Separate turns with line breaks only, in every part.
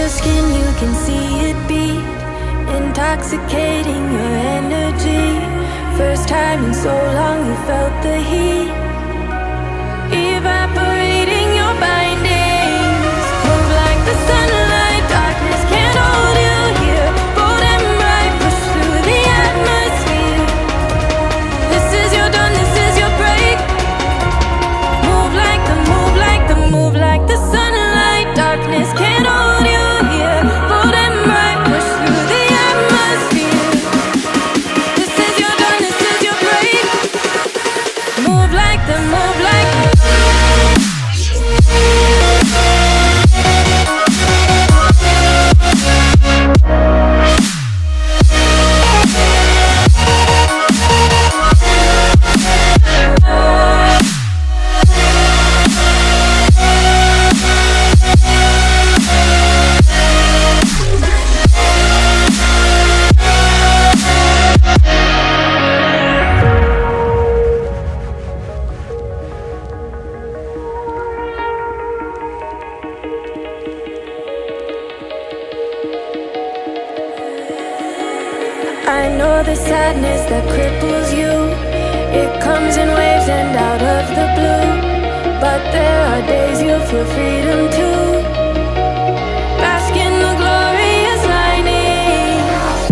your skin, you can see it beat, intoxicating your energy. First time in so long you felt the heat, evaporating your bindings. Move like the sunlight, darkness can't hold you here. Bold and bright, push through the atmosphere. This is your dawn, this is your break. Move like the, move like the, move like the sunlight, darkness can't hold you here. Bold and bright, push through the atmosphere. This is your dawn, this is your break. Move like the, move like the. I know the sadness that cripples you, it comes in waves and out of the blue. But there are days you feel freedom too. Bask in the glorious lightning.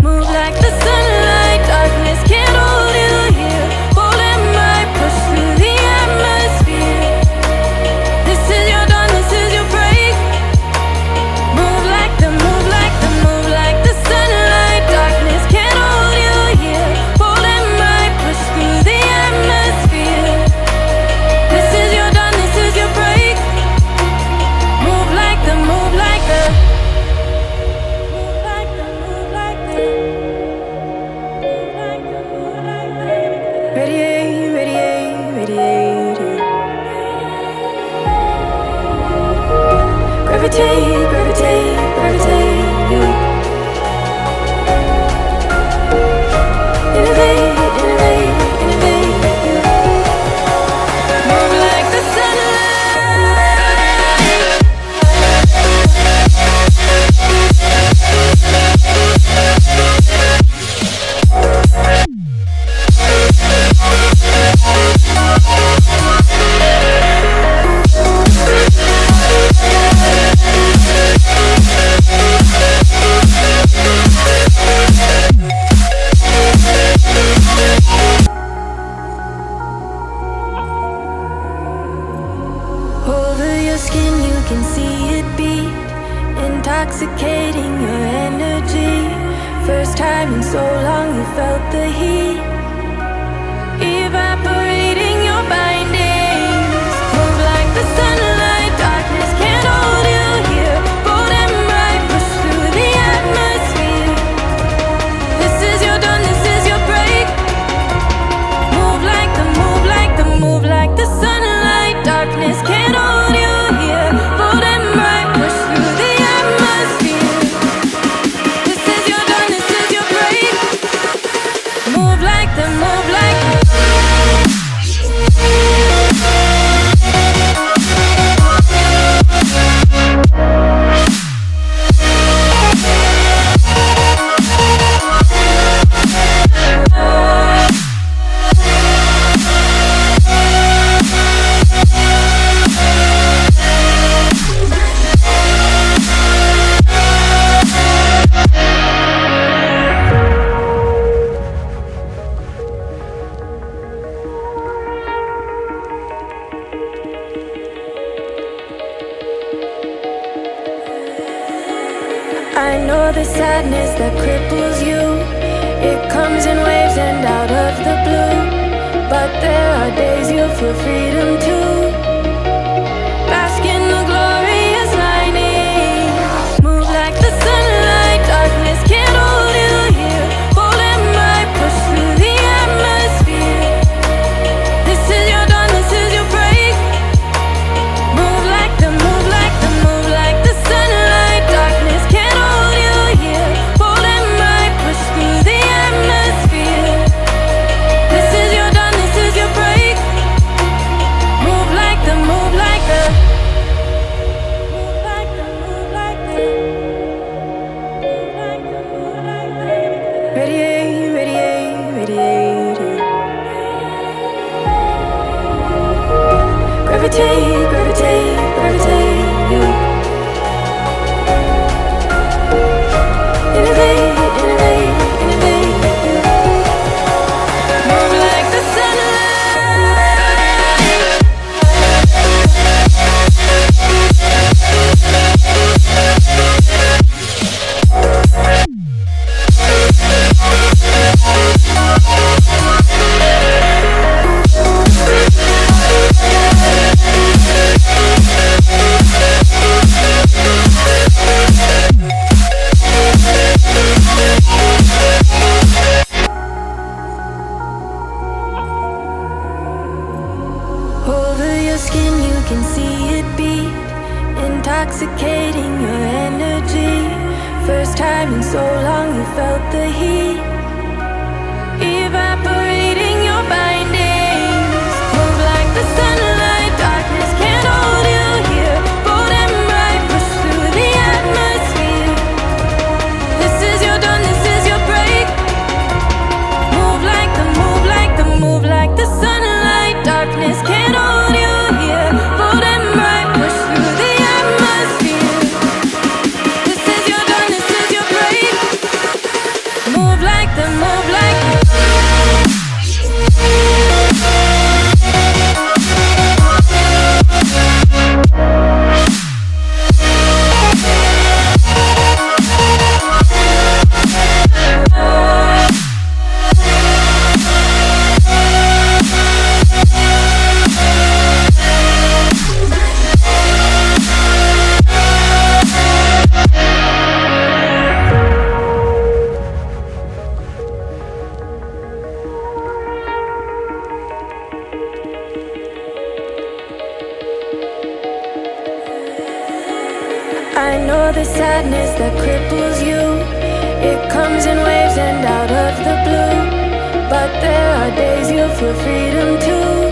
Move like the sunlight, darkness can't hold you here. Bold and bright, push through the atmosphere. This is your dawn, this is your break. Move like the, move like the, move like the sunlight, darkness can't hold you here. Bold and bright, push through the atmosphere. This is your dawn, this is your break. Move like the, move like the, move like the, move like the, move like the, move like the. Radiate, radiate, radiate. Gravitate, gravitate, gravitate. Innovate, innovate, innovate. Move like the over your skin, you can see it beat, intoxicating your energy. First time in so long you felt the heat, evaporating your bindings. Move like the sunlight, darkness can't hold you here. Bold and bright, push through the atmosphere. This is your dawn, this is your break. Move like the, move like the, move like the sunlight, darkness can't hold you here. Bold and bright, push through the atmosphere. This is your dawn, this is your break. Move like the, move like the. I know the sadness that cripples you, it comes in waves and out of the blue. But there are days you feel freedom too. Bask in the glorious lightning. Move like the sunlight, darkness can't hold you here. Bold and bright, push through the atmosphere. This is your dawn, this is your break. Move like the, move like the, move like the sunlight, darkness can't hold you here. Bold and bright, push through the atmosphere. This is your dawn, this is your break. Gravitate, gravitate, gravitate you. Innovate, innovate, innovate you. Move like the over your skin, you can see it beat, intoxicating your energy. First time in so long you felt the heat, evaporating your bindings. Move like the sunlight, darkness can't hold you here. Bold and bright, push through the atmosphere. This is your dawn, this is your break. Move like the, move like the, move like the sunlight, darkness can't hold you here. Bold and bright, push through the atmosphere. This is your dawn, this is your break. Move like the, move like the. I know the sadness that cripples you. It comes in waves and out of the blue. But there are days you feel freedom too.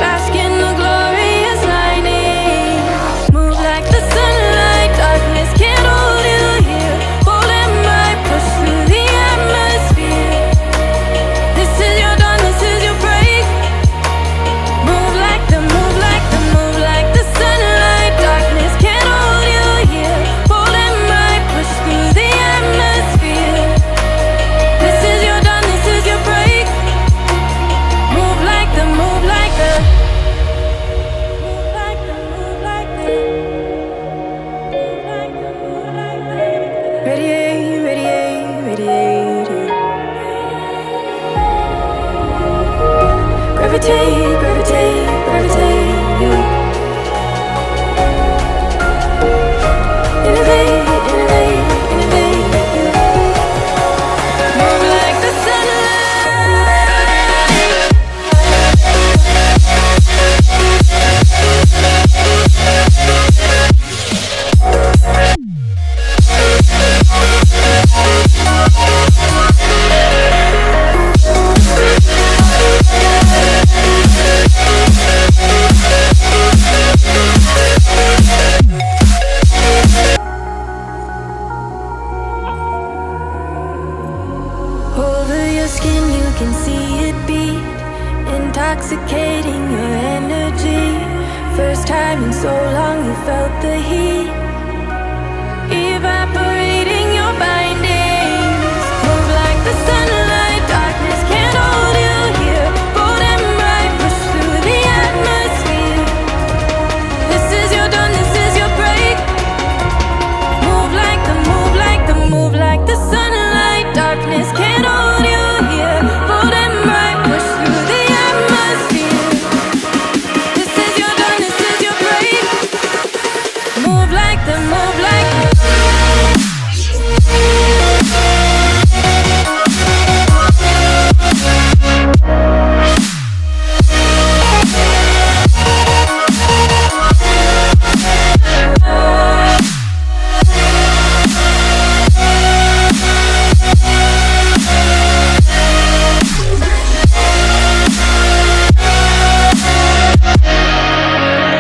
Bask in the glorious lightning. Move like the sunlight, darkness can't hold you here. Bold and bright, push through the atmosphere. This is your dawn, this is your break. Move like the, move like the, move like the sunlight, darkness can't hold you here. Bold and bright, push through the atmosphere. This is your dawn, this is your break. Move like the, move like the, move like the, move like the, move like the, move like the. Radiate, radiate, radiate. Gravitate, gravitate, gravitate you. Innovate, innovate, innovate you. Move like the over your skin, you can see it beat, intoxicating your energy. First time in so long you felt the heat.